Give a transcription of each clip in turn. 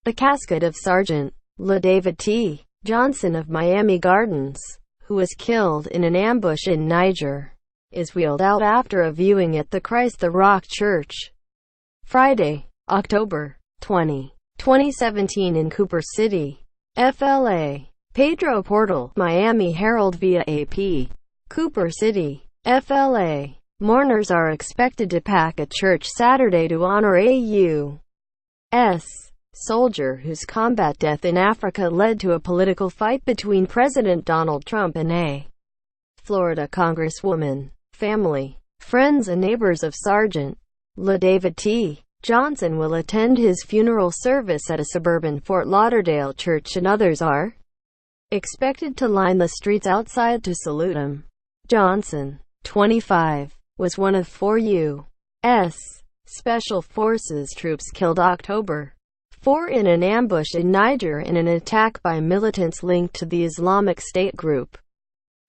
The casket of Sergeant LaDavid T. Johnson of Miami Gardens, who was killed in an ambush in Niger, is wheeled out after a viewing at the Christ the Rock Church, Friday, October 20, 2017 in Cooper City, FLA. Pedro Portal, Miami Herald via AP. Cooper City, FLA. Mourners are expected to pack a church Saturday to honor a U.S. soldier whose combat death in Africa led to a political fight between President Donald Trump and a Florida congresswoman. Family, friends and neighbors of Sergeant LaDavid T. Johnson will attend his funeral service at a suburban Fort Lauderdale church, and others are expected to line the streets outside to salute him. Johnson, 25, was one of 4 U.S. Special Forces troops killed October 4 in an ambush in Niger in an attack by militants linked to the Islamic State group.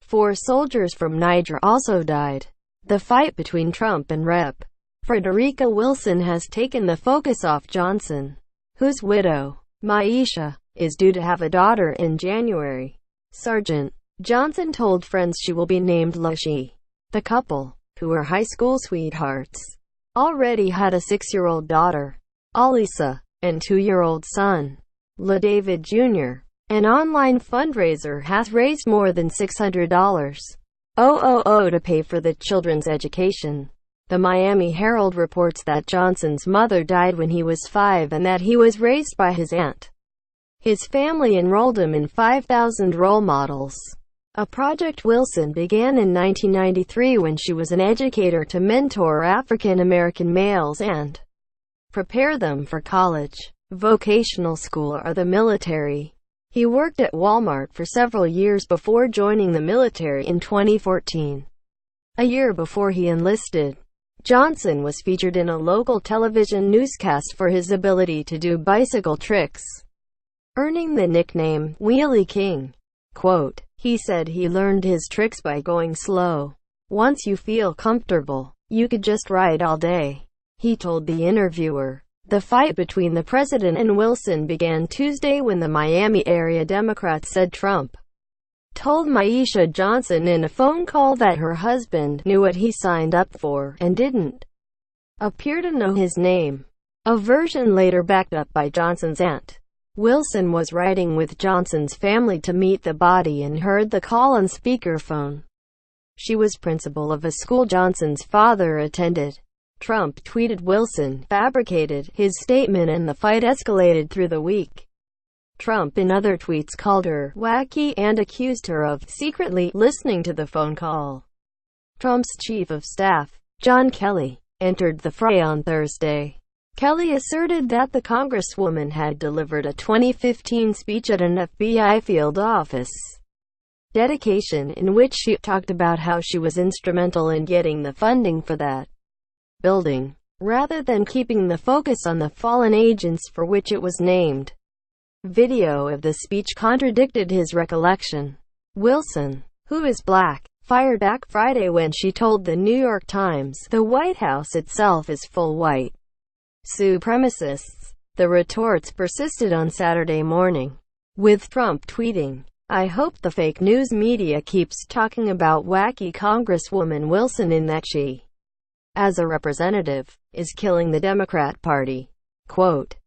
4 soldiers from Niger also died. The fight between Trump and Rep. Frederica Wilson has taken the focus off Johnson, whose widow, Maisha, is due to have a daughter in January. Sergeant Johnson told friends she will be named Lashi. The couple, who were high school sweethearts, already had a 6-year-old daughter, Alisa, and 2-year-old son, LaDavid Jr. An online fundraiser has raised more than $600,000 to pay for the children's education. The Miami Herald reports that Johnson's mother died when he was 5 and that he was raised by his aunt. His family enrolled him in 5,000 role models, a project Wilson began in 1993 when she was an educator to mentor African American males and prepare them for college, vocational school, or the military. He worked at Walmart for several years before joining the military in 2014. A year before he enlisted, Johnson was featured in a local television newscast for his ability to do bicycle tricks, earning the nickname Wheelie King. Quote, "He said he learned his tricks by going slow. Once you feel comfortable, you could just ride all day," he told the interviewer. The fight between the president and Wilson began Tuesday when the Miami area Democrats said Trump told Maisha Johnson in a phone call that her husband knew what he signed up for and didn't appear to know his name, a version later backed up by Johnson's aunt. Wilson was riding with Johnson's family to meet the body and heard the call on speakerphone. She was principal of a school Johnson's father attended. Trump tweeted Wilson fabricated his statement and the fight escalated through the week. Trump in other tweets called her wacky and accused her of secretly listening to the phone call. Trump's chief of staff, John Kelly, entered the fray on Thursday. Kelly asserted that the congresswoman had delivered a 2015 speech at an FBI field office dedication in which she talked about how she was instrumental in getting the funding for that building, rather than keeping the focus on the fallen agents for which it was named. Video of the speech contradicted his recollection. Wilson, who is black, fired back Friday when she told the New York Times the White House itself is full white supremacists. The retorts persisted on Saturday morning, with Trump tweeting, "I hope the fake news media keeps talking about wacky Congresswoman Wilson in that she, as a representative, is killing the Democrat Party." Quote,